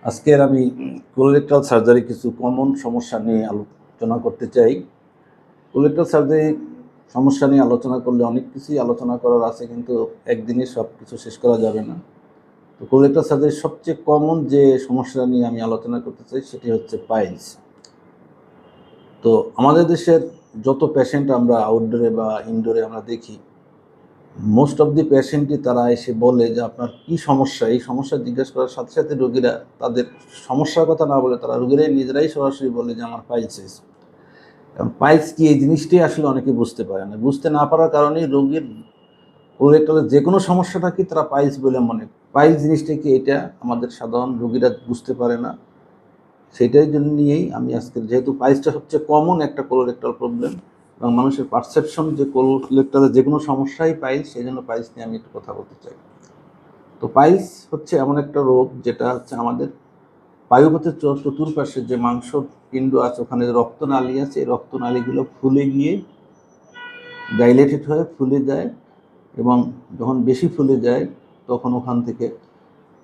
আজকের আমি colorectal surgery কিছু কমন সমস্যা নিয়ে আলোচনা করতে চাই। কোলোরেক্টাল সার্জারি সমস্যা নিয়ে আলোচনা করলে অনেক কিছুই আলোচনা করার আছে, কিন্তু একদিনে সব কিছু শেষ করা যাবে না। তো কোলোরেক্টাল সার্জারির সবচেয়ে কমন যে সমস্যা নিয়ে আমি আলোচনা করতে চাই সেটি হচ্ছে পাইলস। তো আমাদের দেশের যত পেশেন্ট আমরা আউটডোরে বা ইনডোরে আমরা দেখি, মোস্ট অফ দি পেশেন্টই তারা এসে বলে যে আপনার কী সমস্যা। এই সমস্যা জিজ্ঞেস করার সাথে সাথে রোগীরা তাদের সমস্যার কথা না বলে তারা রোগীরাই নিজেরাই সরাসরি বলে যে আমার পাইলস হয়েছে। কারণ পাইলস কি এই জিনিসটাই আসলে অনেকে বুঝতে পারে না। বুঝতে না পারার কারণেই রোগীর কোলোরেক্টালের যে কোনো সমস্যাটা কি তারা পাইলস বলে মনে করে। পাইলস জিনিসটা কি এটা আমাদের সাধারণ রোগীরা বুঝতে পারে না। সেটাই জন্য নিয়েই আমি আজকে, যেহেতু পাইলসটা সবচেয়ে কমন একটা কোলোরেক্টাল প্রবলেম এবং মানুষের পারসেপশন যে কোলোরেক্টালের যে কোনো সমস্যাই পাইলস, সেই জন্য পাইলস নিয়ে আমি একটু কথা বলতে চাই। তো পাইলস হচ্ছে এমন একটা রোগ যেটা হচ্ছে আমাদের বায়ুপথের চতুর্পাশে যে মাংস পিণ্ড আছে, ওখানে রক্তনালী আছে, এই রক্তনালীগুলো ফুলে গিয়ে ডাইলেটেড হয়ে ফুলে যায়, এবং যখন বেশি ফুলে যায় তখন ওখান থেকে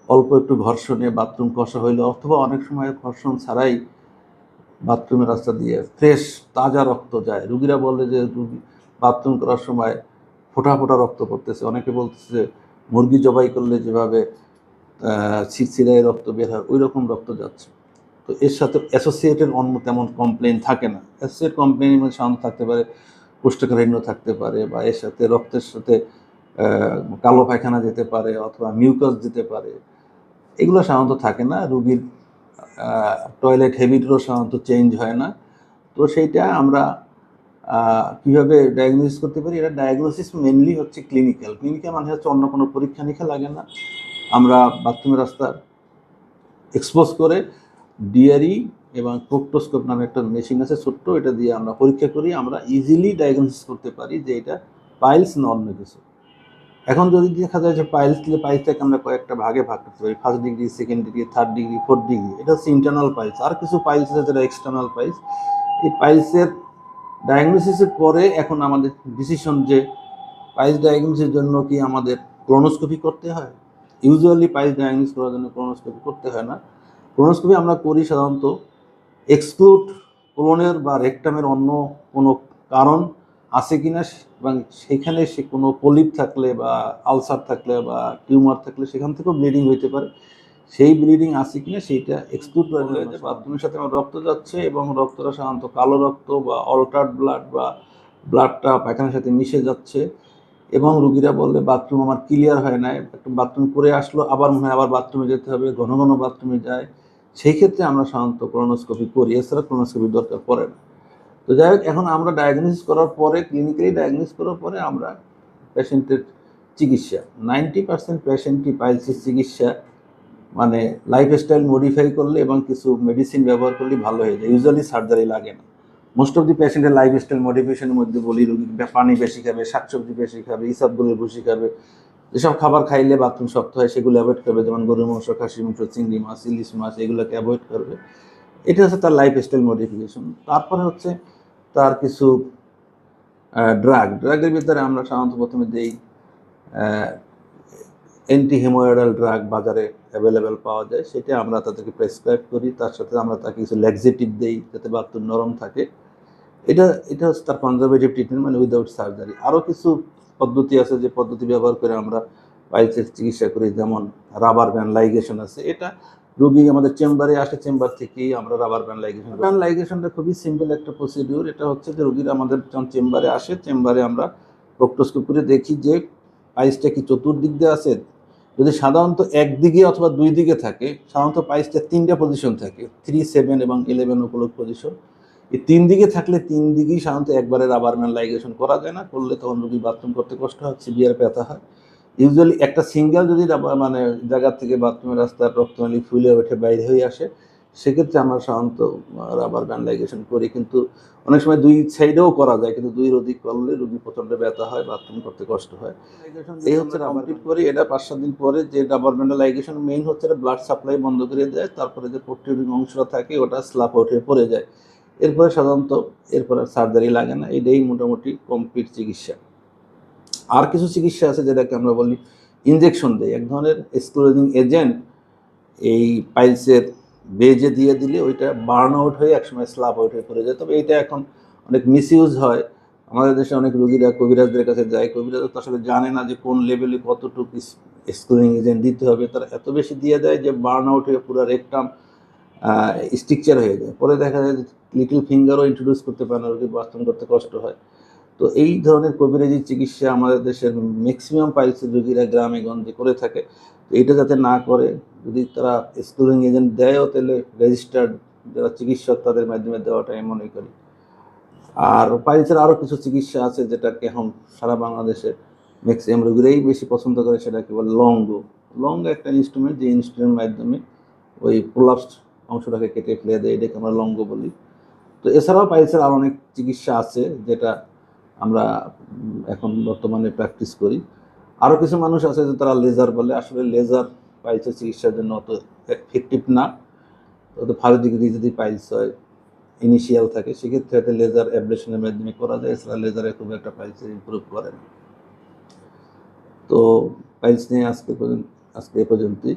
অল্প একটু ঘর্ষণে বাথরুম কষা হইলে, অথবা অনেক সময় ঘর্ষণ ছাড়াই বাথরুমের রাস্তা দিয়ে ফ্রেশ তাজা রক্ত যায়। রুগীরা বলে যে রুগী বাথরুম করার সময় ফোঁটা ফোঁটা রক্ত পড়তেছে। অনেকে বলতেছে যে মুরগি জবাই করলে যেভাবে ছিটছিড়ায় রক্ত বের হয় ওই রকম রক্ত যাচ্ছে। তো এর সাথে অ্যাসোসিয়েটেড অন্য তেমন কমপ্লেন থাকে না। অ্যাসোসিয়েট কমপ্লেনের মধ্যে সাধারণত থাকতে পারে কোষ্ঠকাঠিন্য থাকতে পারে, বা এর সাথে রক্তের সাথে কালো পায়খানা যেতে পারে, অথবা মিউকাস যেতে পারে। এগুলো সাধারণত থাকে না। রুগীর টয়লেট হ্যাবিটেরও সাধারণত চেঞ্জ হয় না। তো সেইটা আমরা কীভাবে ডায়াগনোসিস করতে পারি? এটা ডায়াগনোসিস মেনলি হচ্ছে ক্লিনিক্যাল। ক্লিনিক্যাল মানে হচ্ছে অন্য কোনো পরীক্ষা নিরীক্ষা লাগে না। আমরা বাথরুমের রাস্তার এক্সপোজ করে ডিআরই এবং প্রোক্টোস্কোপ নামে একটা মেশিন আছে ছোট্ট, এটা দিয়ে আমরা পরীক্ষা করি। আমরা ইজিলি ডায়াগনোসিস করতে পারি যে এটা পাইলস না অন্য কিছু। এখন যদি দেখা যায় যে পাইলস, দিলে পাইলসটাকে আমরা কয়েকটা ভাগে ভাগ করতে পারি, first degree, second degree, third degree, fourth degree. এটা হচ্ছে ইন্টারনাল পাইলস। আর কিছু পাইলস আছে যেটা এক্সটার্নাল পাইলস। এই পাইলসের ডায়াগনোসিসের পরে এখন আমাদের ডিসিশন যে পাইলস ডায়াগনোসিসের জন্য কি আমাদের ক্লোনোস্কোপি করতে হয়। ইউজুয়ালি পাইলস ডায়াগনোসিস করার জন্য ক্লোনোস্কোপি করতে হয় না। ক্লোনোস্কোপি আমরা করি সাধারণত এক্সক্লুড কোলনের বা রেকটামের অন্য কোনো কারণ আছে কিনা, এবং সেখানে সে কোনো পলিপ থাকলে বা আলসার থাকলে বা টিউমার থাকলে সেখান থেকেও ব্লিডিং হইতে পারে। সেই ব্লিডিং আছে কিনা সেইটা এক্সক্লুড করে দেওয়া যায়। বাথরুমের সাথে আমার রক্ত যাচ্ছে এবং রক্তটা সাধারণত কালো রক্ত বা অল্টার্ড ব্লাড, বা ব্লাডটা পায়খানার সাথে মিশে যাচ্ছে, এবং রুগীরা বললে বাথরুম আমার ক্লিয়ার হয় না, একটু বাথরুম করে আসলো আবার মনে হয় আবার বাথরুমে যেতে হবে, ঘন ঘন বাথরুমে যায়। সেই ক্ষেত্রে আমরা সাধারণত ক্লোনোস্কোপি করি, এছাড়া ক্লোনোস্কোপির দরকার পড়ে না। তো যাই হোক, এখন আমরা ডায়াগনোসিস করার পরে, ক্লিনিক্যালি ডায়াগনোসিস করার পরে আমরা পেশেন্টের চিকিৎসা, 90% পেশেন্টই পাইলসের চিকিৎসা মানে লাইফস্টাইল মডিফাই করলে এবং কিছু মেডিসিন ব্যবহার করলে ভালো হয়ে যায়। ইউজুয়ালি সার্জারি লাগে না। মোস্ট অফ দি পেশেন্টের লাইফস্টাইল মডিফিকেশনের মধ্যে বলি, রোগী পানি বেশি খাবে, শাকসবজি বেশি খাবে, ইসবগুলের ভুসি খাবে, যেসব খাবার খাইলে বাথরুম শক্ত হয় সেগুলো অ্যাভয়েড করবে, যেমন গরুর মাংস, খাসির মাংস, চিংড়ি মাছ, ইলিশ মাছ, এগুলোকে অ্যাভয়েড করবে। এটা হচ্ছে তার লাইফস্টাইল মডিফিকেশন। তারপরে হচ্ছে তার কিছু ড্রাগের ভিতরে আমরা সাধারণত প্রথমে দিই অ্যান্টি হেমোরয়েডাল ড্রাগ বাজারে অ্যাভেলেবেল পাওয়া যায়, সেটা আমরা তাদেরকে প্রেসক্রাইব করি। তার সাথে আমরা তাকে কিছু ল্যাক্সেটিভ দিই যাতে বাথরুম নরম থাকে। এটা হচ্ছে তার কনজারভেটিভ ট্রিটমেন্ট, মানে উইদাউট সার্জারি। আরও কিছু পদ্ধতি আছে যে পদ্ধতি ব্যবহার করে আমরা পাইলসের চিকিৎসা করি, যেমন রাবার ব্যান্ড লাইগেশন আছে। এটা রোগী আমাদের চেম্বারে আসে, চেম্বার থেকেই আমরা রাবার ব্যান্ড লাইগেশন। ব্যান্ড লাইগেশনটা খুবই সিম্পল একটা প্রসিডিউর। এটা হচ্ছে যে রোগীরা আমাদের যখন চেম্বারে আসে, চেম্বারে আমরা প্রক্টোস্কোপ করে দেখি যে পাইলসটা কি চতুর্দিক দিয়ে আছে। যদি সাধারণত একদিকে অথবা দুই দিকে থাকে, সাধারণত পাইলসটা 3টা পজিশন থাকে, 3, 7 এবং 11 উপলব্ধ পজিশন। এই 3 দিকে থাকলে 3 দিকেই সাধারণত একবারে রাবার ব্যান্ড লাইগেশন করা যায় না। করলে তখন রোগী বাথরুম করতে কষ্ট হয়, সিভিয়ার ব্যথা হয়। ইউজুয়ালি একটা সিঙ্গেল যদি মানে জায়গা থেকে বাথরুমের রাস্তার রক্তনালী ফুলে ওঠে বাইরে হয়ে আসে, সেক্ষেত্রে আমরা সাধারণত রাবার ব্যান্ড লাইগেশন করি। কিন্তু অনেক সময় 2 সাইডেও করা যায়, কিন্তু 2-এর অধিক করলে রোগী প্রচণ্ড ব্যথা হয়, বাথরুম করতে কষ্ট হয়। এই হচ্ছে কমপ্লিট করি। এটা 5-7 দিন পরে যে রাবার ব্যান্ড লাইগেশন মেইন হচ্ছে ব্লাড সাপ্লাই বন্ধ করে দেয়। তারপরে যে প্রোটিউডিং অংশটা থাকে ওটা স্ল্যাপ উঠে পড়ে যায়। এরপরে সাধারণত এরপরে সার্জারি লাগে না। এটাই মোটামুটি কমপ্লিট চিকিৎসা। আর কিছু চিকিৎসা আছে যেটাকে আমরা বলি ইনজেকশন দেয়, এক ধরনের স্ক্লেরোজিং এজেন্ট। এই পাইলসের বেজে দিয়ে দিলে ওইটা বার্ন আউট হয়ে একসময় স্ল্যাব আউট হয়ে পড়ে যায়। তবে এটা এখন অনেক মিসইউজ হয়। আমাদের দেশে অনেক রোগীরা কবিরাজদের কাছে যায়, কবিরাজ তো আসলে জানে না যে কোন লেভেলে কতটুকু স্কুলিং এজেন্ট দিতে হবে, তারা এত বেশি দিয়ে দেয় যে বার্ন আউট হয়ে পুরো রেকটাম স্ট্রিকচার হয়ে যায়। পরে দেখা যায় যে লিটল ফিঙ্গারও ইন্ট্রোডিউস করতে পারে না, রোগীর বাস্তন করতে কষ্ট হয়। তো এই ধরনের কবিরাজি চিকিৎসা আমাদের দেশের ম্যাক্সিমাম পাইলসের রোগীরা গ্রামে গঞ্জে করে থাকে। তো এটা যাতে না করে, যদি তারা স্কুলিং এজেন্ট দেয়ও তাহলে রেজিস্টার্ড যারা চিকিৎসক তাদের মাধ্যমে দেওয়াটা আমি মনে করি। আর পাইলসের আরও কিছু চিকিৎসা আছে যেটাকে এখন সারা বাংলাদেশে ম্যাক্সিমাম রোগীরাই বেশি পছন্দ করে, সেটাকে বলে লঙ্গ। লঙ্গ একটা ইনস্ট্রুমেন্ট, যে ইনস্ট্রুমেন্টের মাধ্যমে ওই প্রোলাপসড অংশটাকে কেটে ফেলে দেয়, এটাকে আমরা লঙ্গ বলি। তো এছাড়াও পাইলসের আরও অনেক চিকিৎসা আছে যেটা আমরা এখন বর্তমানে প্র্যাকটিস করি। আরও কিছু মানুষ আছে যে তারা লেজার বলে, আসলে লেজার পাইলসের চিকিৎসার জন্য অত এফেক্টিভ না। অত ফার্স্ট ডিগ্রি যদি পাইলস হয়, ইনিশিয়াল থাকে, সেক্ষেত্রে হয়তো লেজার অ্যাবলেশনের মাধ্যমে করা যায়, এছাড়া লেজারে খুব একটা পাইলসের ইমপ্রুভ করে না। তো পাইলস নিয়ে আজকে এ পর্যন্তই।